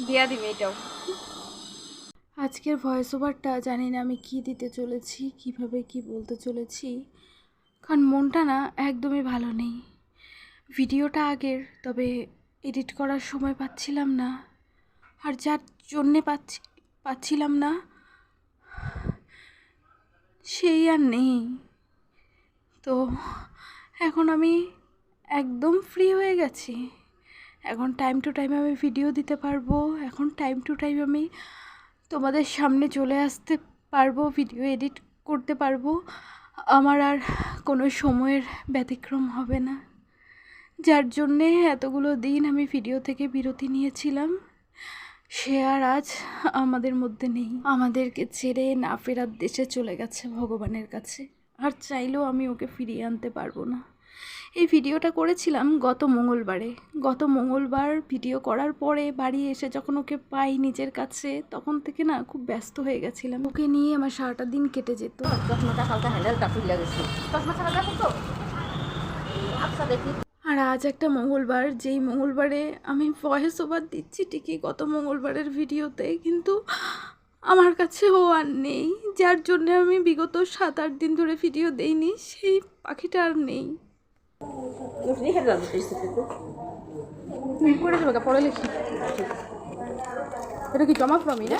দিয়া দিবে এটাও। আজকের ভয়েস ওভারটা জানি না আমি কি দিতে চলেছি, কিভাবে কি বলতে চলেছি, কারণ মনটা না একদমই ভালো নেই। ভিডিওটা আগের, তবে এডিট করার সময় পাচ্ছিলাম না, আর যার জন্যে পাচ্ছিলাম না সেই আর নেই। তো এখন আমি একদম ফ্রি হয়ে গেছি। এখন টাইম টু টাইম আমি ভিডিও দিতে পারবো, এখন টাইম টু টাইম আমি তোমাদের সামনে চলে আসতে পারবো, ভিডিও এডিট করতে পারবো। আমার আর কোনো সময়ের ব্যতিক্রম হবে না, যার জন্যে এতগুলো দিন আমি ভিডিও থেকে বিরতি নিয়েছিলাম সে আর আজ আমাদের মধ্যে নেই। আমাদেরকে ছেড়ে না ফেরার দেশে চলে গেছে ভগবানের কাছে, আর চাইলেও আমি ওকে ফিরিয়ে আনতে পারবো না। এই ভিডিওটা করেছিলাম গত মঙ্গলবার ভিডিও করার পরে বাড়ি এসে যখন ওকে পাই নিজের কাছে, তখন থেকে না খুব ব্যস্ত হয়ে গেছিলাম। ওকে নিয়ে আমার সারাটা দিন কেটে যেত। চশমাটা হালকা হ্যান্ডেলটা খুলে গেছে। চশমা ছাড়া দেখো তো। আচ্ছা দেখি। আর আজ একটা মঙ্গলবার, যেই মঙ্গলবারে আমি ভয়েস ওভার দিচ্ছি ঠিকই গত মঙ্গলবারের ভিডিওতে, কিন্তু আমার কাছে ও আর নেই, যার জন্য আমি বিগত 7-8 দিন ধরে ভিডিও দেইনি। সেই পাখিটা আর নেই। লিখে যাবে তো করে দেবে পরে লিখি। এটা কি জমা ফর্মই না?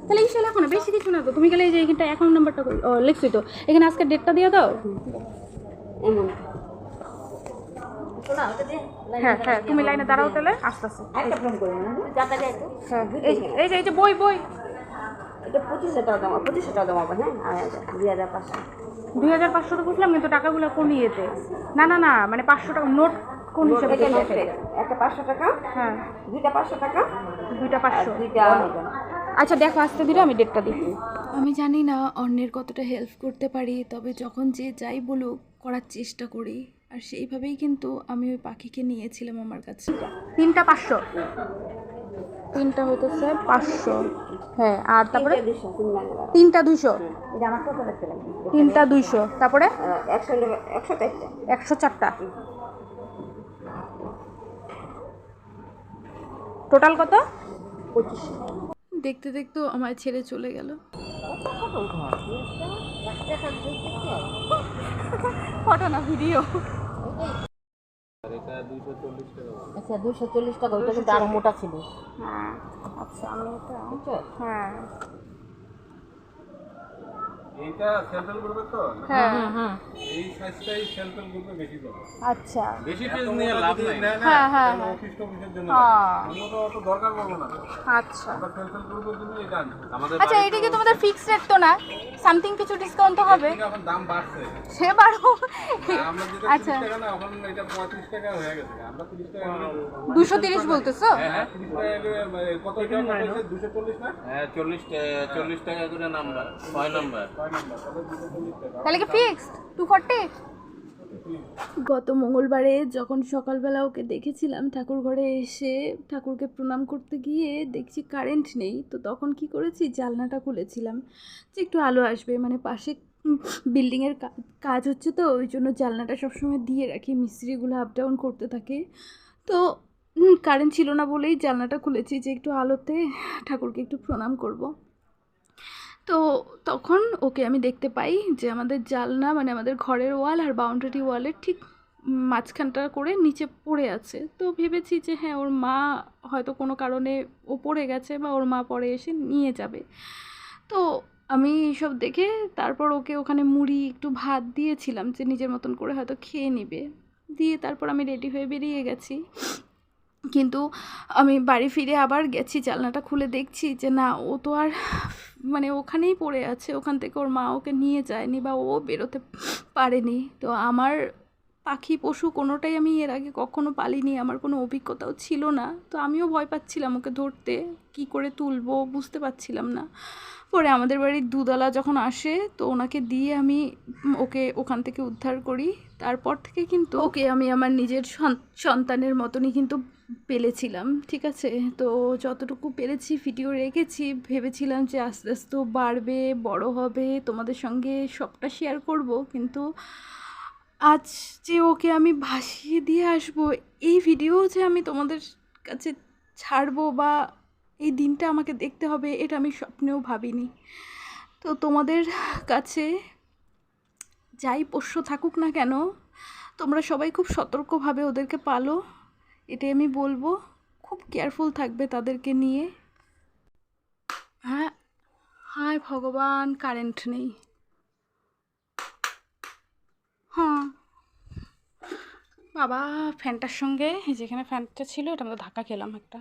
তাহলে ইসে লেখো না, বেশি কিছু না তো। তুমি গেলে এই যে এখানটা অ্যাকাউন্ট নাম্বারটা লিখছি তো, এখানে আজকে ডেটটা দিয়ে দাও। হ্যাঁ হ্যাঁ, তুমি লাইনে দাঁড়াও তাহলে আস্তে আস্তে। হ্যাঁ এই যে বই এটা 2500 টাকা জমা, 2500 টাকা জমা হবে। হ্যাঁ, আর 2500 2500 তো বুঝলাম, কিন্তু টাকাগুলো কোন ইয়েতে? না না না, মানে 500 টাকা নোট কোন হিসাবে? একটা 500 টাকা, হ্যাঁ দুইটা 500 টাকা, দুইটা 500। দুইটা আচ্ছা দেখো আসতে দিলে আমি ডেটটা দিই। আমি জানি না অন্যের কতটা হেল্প করতে পারি, তবে যখন যে যাই বলুক করার চেষ্টা করি। আর সেইভাবেই কিন্তু আমি ওই পাখিকে নিয়েছিলাম আমার কাছে। তিনটা 500, তিনটা হইতেছে 500। হ্যাঁ, আর তারপরে তিনটা 200, এটা আমার টোটাল একটা লাগবে। তিনটা 200, তারপরে 104টা, 104টা টোটাল কত? 2500। দেখতে দেখতেও আমার ছেড়ে চলে গেল। ফটো না ভিডিও। আচ্ছা 240 টাকা, ওইটা কিন্তু আরো মোটা ছিল। হ্যাঁ আচ্ছা, আমি এটা বুঝছো? হ্যাঁ এইটা সেন্ট্রাল গ্রুপে তো হ্যাঁ এই সাইজটাই সেন্ট্রাল গ্রুপে বেশি চলে। আচ্ছা বেশি পেজ নিয়ে লাভ নাই। হ্যাঁ হ্যাঁ অফিস টফিসের জন্য হ্যাঁ আমরা তো অত দরকার পড়বে না। আচ্ছা আমরা সেন্ট্রাল গ্রুপের জন্য এটা আনছি। আমাদের আচ্ছা, এটা কি তোমাদের ফিক্স রেট তো না? সামথিং কিছু ডিসকাউন্ট তো হবে? এখন দাম বাড়ছে। সে বাড়ো। আমরা যেটা আচ্ছা 30 টাকা না, এখন এটা 35 টাকা হয়ে গেছে। আমরা 30 টাকা 230 বলতেছো? হ্যাঁ 30 টাকা করে কত টাকা করেছে? 240 না? হ্যাঁ 40 টাকা করে নাম্বার, 6 নাম্বার। 6 নাম্বার, তাহলে 240 টাকা। তাহলে কি ফিক্সড 240? গত মঙ্গলবারে যখন সকালবেলা ওকে দেখেছিলাম ঠাকুর ঘরে এসে ঠাকুরকে প্রণাম করতে গিয়ে দেখছি কারেন্ট নেই, তো তখন কি করেছি, জানলাটা খুলেছিলাম যে একটু আলো আসবে, মানে পাশে বিল্ডিংয়ের কাজ হচ্ছে, তো ওই জন্য জানলাটা সবসময় দিয়ে রাখি, মিস্ত্রিগুলো আপ ডাউন করতে থাকে। তো কারেন্ট ছিল না বলেই জানলাটা খুলেছি যে একটু আলোতে ঠাকুরকে একটু প্রণাম করব। তো তখন ওকে আমি দেখতে পাই যে আমাদের জানলা, মানে আমাদের ঘরের ওয়াল আর বাউন্ডারি ওয়ালের ঠিক মাঝখানটা করে নিচে পড়ে আছে। তো ভেবেছি যে হ্যাঁ, ওর মা হয়তো কোনো কারণে ও পড়ে গেছে বা ওর মা পরে এসে নিয়ে যাবে। তো আমি এইসব দেখে তারপর ওকে ওখানে মুড়ি একটু ভাত দিয়েছিলাম যে নিজের মতন করে হয়তো খেয়ে নিবে, দিয়ে তারপর আমি রেডি হয়ে বেরিয়ে গেছি। কিন্তু আমি বাড়ি ফিরে আবার গেছি, জানলাটা খুলে দেখছি যে না, ও তো আর মানে ওখানেই পড়ে আছে, ওখান থেকে ওর মা ওকে নিয়ে যায়নি বা ও বেরোতে পারেনি। তো আমার পাখি পশু কোনোটাই আমি এর আগে কখনো পালিনি, আমার কোনো অভিজ্ঞতাও ছিল না। তো আমিও ভয় পাচ্ছিলাম ওকে ধরতে, কি করে তুলবো বুঝতে পারছিলাম না। পরে আমাদের বাড়ির দুধওয়ালা যখন আসে, তো ওনাকে দিয়ে আমি ওকে ওখান থেকে উদ্ধার করি। তারপর থেকে কিন্তু ওকে আমি আমার নিজের সন্তানের মতনই কিন্তু পেলেছিলাম, ঠিক আছে? তো যতটুকু পেরেছি ভিডিও রেখেছি, ভেবেছিলাম যে আস্তে আস্তে বাড়বে, বড় হবে, তোমাদের সঙ্গে সবটা শেয়ার করব। কিন্তু আজ যে ওকে আমি ভাসিয়ে দিয়ে আসবো, এই ভিডিও যে আমি তোমাদের কাছে ছাড়বো বা এই দিনটা আমাকে দেখতে হবে এটা আমি স্বপ্নেও ভাবিনি। তো তোমাদের কাছে যাই পোষ্য থাকুক না কেন, তোমরা সবাই খুব সতর্কভাবে ওদেরকে পালো, এটাই আমি বলবো। খুব কেয়ারফুল থাকবে তাদেরকে নিয়ে। হ্যাঁ, হায় ভগবান, কারেন্ট নেই। হ্যাঁ বাবা, ফ্যানটার সঙ্গে যেখানে ফ্যানটা ছিল এটা আমরা ধাক্কা খেলাম একটা।